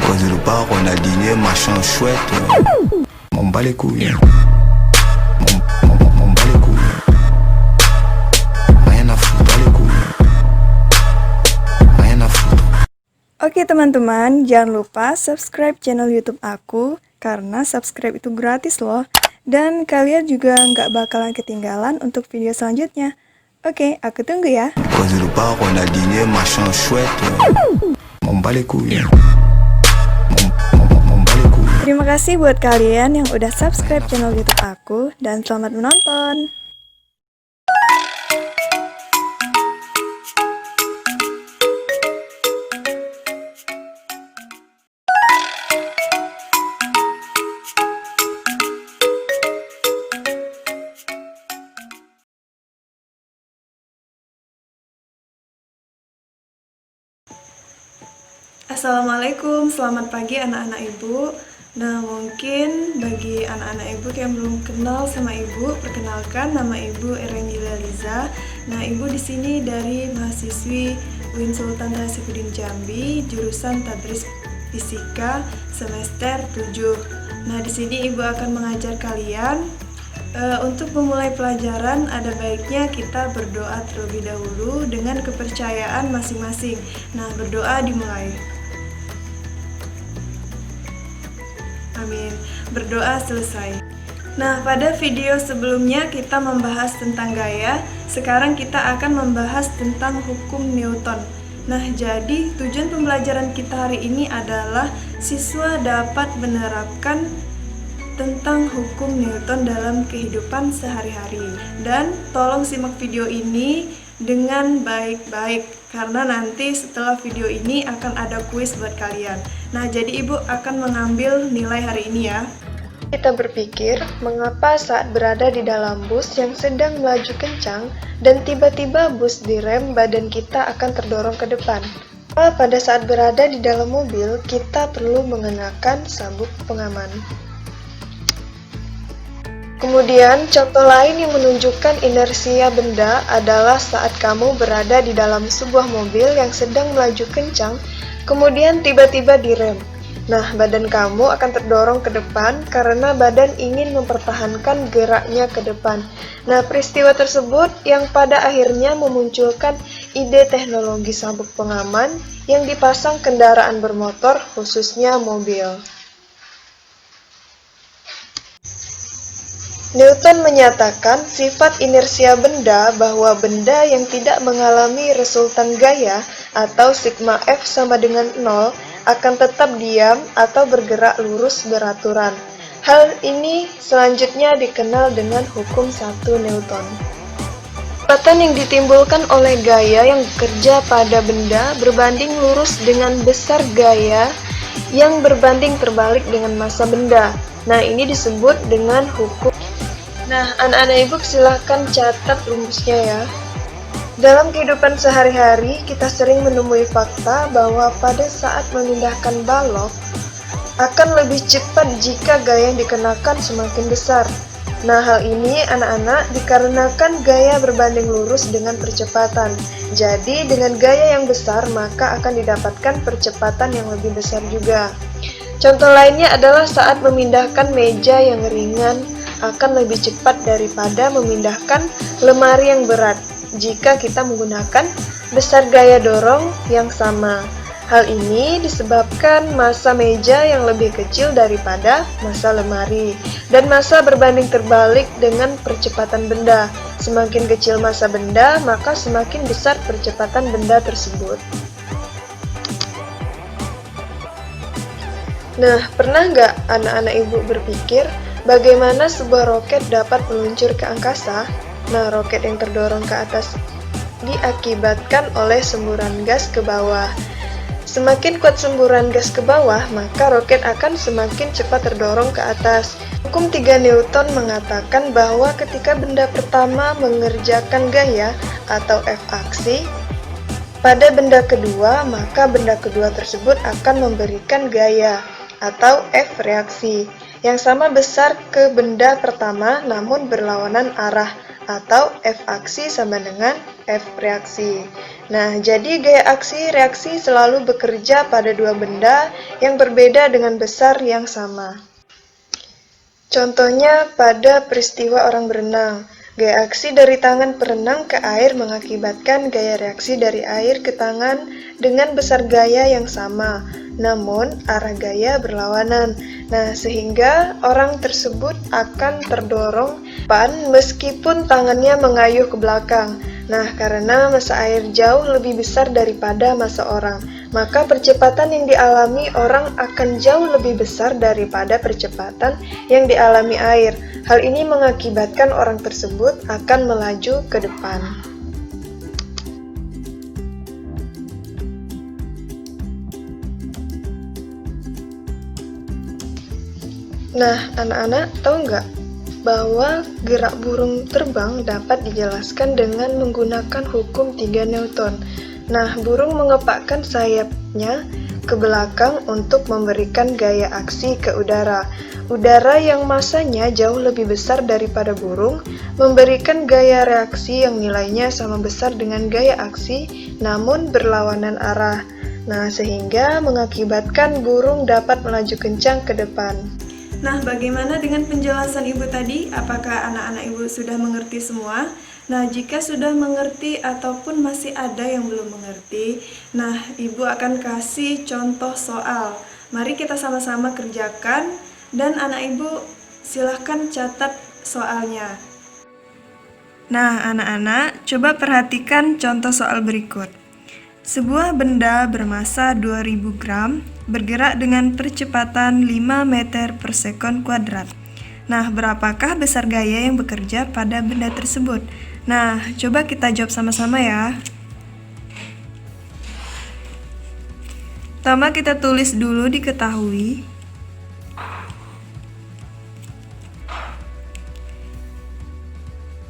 Cause le bar, on a dîné, machin chouette. M'en bats les couilles. M'en bats les couilles. Rien à foutre, bats les couilles. Rien à foutre. Oke teman-teman, jangan lupa subscribe channel YouTube aku, karena subscribe itu gratis loh. Dan kalian juga nggak bakalan ketinggalan untuk video selanjutnya. Oke, aku tunggu ya. Cause le bar, on a dîné, machin chouette. M'en bats les couilles. M'en bats les couilles. Terima kasih buat kalian yang udah subscribe channel YouTube aku, dan selamat menonton. Assalamualaikum, selamat pagi anak-anak ibu. Nah, mungkin bagi anak-anak ibu yang belum kenal sama ibu, perkenalkan, nama ibu Erengila Liza. Nah, ibu di sini dari mahasiswi UIN Sultan Saifuddin Jambi, jurusan Tadris Fisika semester 7. Nah, di sini ibu akan mengajar kalian. Untuk memulai pelajaran, ada baiknya kita berdoa terlebih dahulu dengan kepercayaan masing-masing. Nah, berdoa dimulai. Amin. Berdoa selesai. Nah, pada video sebelumnya kita membahas tentang gaya. Sekarang kita akan membahas tentang hukum Newton. Nah, jadi tujuan pembelajaran kita hari ini adalah siswa dapat menerapkan tentang hukum Newton dalam kehidupan sehari-hari. Dan tolong simak video ini dengan baik-baik, karena nanti setelah video ini akan ada kuis buat kalian. Nah, jadi ibu akan mengambil nilai hari ini ya. Kita berpikir, mengapa saat berada di dalam bus yang sedang melaju kencang dan tiba-tiba bus direm, badan kita akan terdorong ke depan? Pada saat berada di dalam mobil, kita perlu mengenakan sabuk pengaman. Kemudian, contoh lain yang menunjukkan inersia benda adalah saat kamu berada di dalam sebuah mobil yang sedang melaju kencang, kemudian tiba-tiba direm. Nah, badan kamu akan terdorong ke depan karena badan ingin mempertahankan geraknya ke depan. Nah, peristiwa tersebut yang pada akhirnya memunculkan ide teknologi sabuk pengaman yang dipasang kendaraan bermotor, khususnya mobil. Newton menyatakan sifat inersia benda bahwa benda yang tidak mengalami resultan gaya atau sigma F sama dengan 0 akan tetap diam atau bergerak lurus beraturan. Hal ini selanjutnya dikenal dengan hukum 1 Newton. Kecepatan yang ditimbulkan oleh gaya yang bekerja pada benda berbanding lurus dengan besar gaya yang berbanding terbalik dengan massa benda. Nah, ini disebut dengan hukum. Nah, anak-anak ibu silahkan catat rumusnya ya. Dalam kehidupan sehari-hari, kita sering menemui fakta bahwa pada saat memindahkan balok akan lebih cepat jika gaya yang dikenakan semakin besar. Nah, hal ini anak-anak dikarenakan gaya berbanding lurus dengan percepatan. Jadi, dengan gaya yang besar maka akan didapatkan percepatan yang lebih besar juga. Contoh lainnya adalah saat memindahkan meja yang ringan akan lebih cepat daripada memindahkan lemari yang berat jika kita menggunakan besar gaya dorong yang sama. Hal ini disebabkan massa meja yang lebih kecil daripada massa lemari, dan massa berbanding terbalik dengan percepatan benda. Semakin kecil massa benda, maka semakin besar percepatan benda tersebut. Nah, pernah nggak anak-anak ibu berpikir bagaimana sebuah roket dapat meluncur ke angkasa? Nah, roket yang terdorong ke atas diakibatkan oleh semburan gas ke bawah. Semakin kuat semburan gas ke bawah, maka roket akan semakin cepat terdorong ke atas. Hukum 3 Newton mengatakan bahwa ketika benda pertama mengerjakan gaya atau F aksi pada benda kedua, maka benda kedua tersebut akan memberikan gaya atau F reaksi yang sama besar ke benda pertama namun berlawanan arah atau F aksi sama dengan F reaksi. Nah, jadi gaya aksi reaksi selalu bekerja pada dua benda yang berbeda dengan besar yang sama. Contohnya pada peristiwa orang berenang, gaya aksi dari tangan perenang ke air mengakibatkan gaya reaksi dari air ke tangan dengan besar gaya yang sama, namun arah gaya berlawanan. Nah, sehingga orang tersebut akan terdorong meskipun tangannya mengayuh ke belakang. Nah, karena massa air jauh lebih besar daripada massa orang, maka percepatan yang dialami orang akan jauh lebih besar daripada percepatan yang dialami air. Hal ini mengakibatkan orang tersebut akan melaju ke depan. Nah, anak-anak tahu nggak bahwa gerak burung terbang dapat dijelaskan dengan menggunakan hukum 3 Newton. Nah, burung mengepakkan sayapnya ke belakang untuk memberikan gaya aksi ke udara. Udara yang massanya jauh lebih besar daripada burung memberikan gaya reaksi yang nilainya sama besar dengan gaya aksi, namun berlawanan arah. Nah, sehingga mengakibatkan burung dapat melaju kencang ke depan. Nah, bagaimana dengan penjelasan Ibu tadi? Apakah anak-anak Ibu sudah mengerti semua? Nah, jika sudah mengerti ataupun masih ada yang belum mengerti, nah Ibu akan kasih contoh soal. Mari kita sama-sama kerjakan dan anak Ibu silahkan catat soalnya. Nah, anak-anak, coba perhatikan contoh soal berikut. Sebuah benda bermassa 2000 gram bergerak dengan percepatan 5 meter per sekon kuadrat. Nah, berapakah besar gaya yang bekerja pada benda tersebut? Nah, coba kita jawab sama-sama ya. Pertama kita tulis dulu diketahui.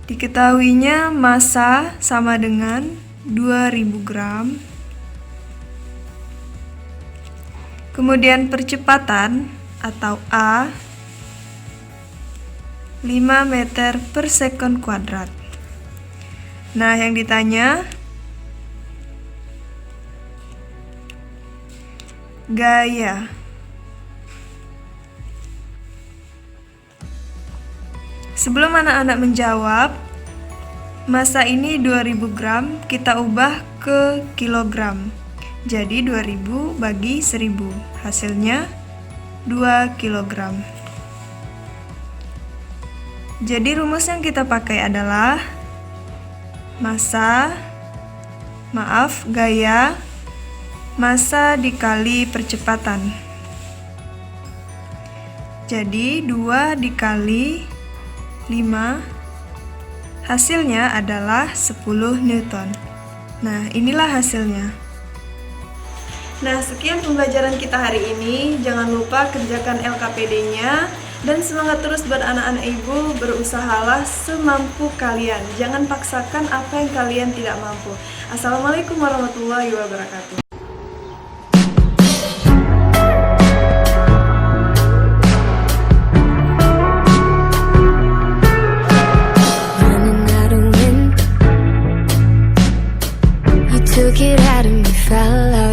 Diketahuinya massa sama dengan 2000 gram. Kemudian percepatan atau A 5 meter per sekon kuadrat. Nah, yang ditanya gaya. Sebelum anak-anak menjawab, massa ini 2000 gram kita ubah ke kilogram. Jadi 2000 bagi 1000, hasilnya 2 kilogram. Jadi rumus yang kita pakai adalah gaya massa dikali percepatan. Jadi 2 dikali 5, hasilnya adalah 10 Newton. Nah, inilah hasilnya. Nah, sekian pembelajaran kita hari ini. Jangan lupa kerjakan LKPD-nya dan semangat terus buat anak-anak Ibu, berusahalah semampu kalian. Jangan paksakan apa yang kalian tidak mampu. Assalamualaikum warahmatullahi wabarakatuh. Took it out of me, fell out.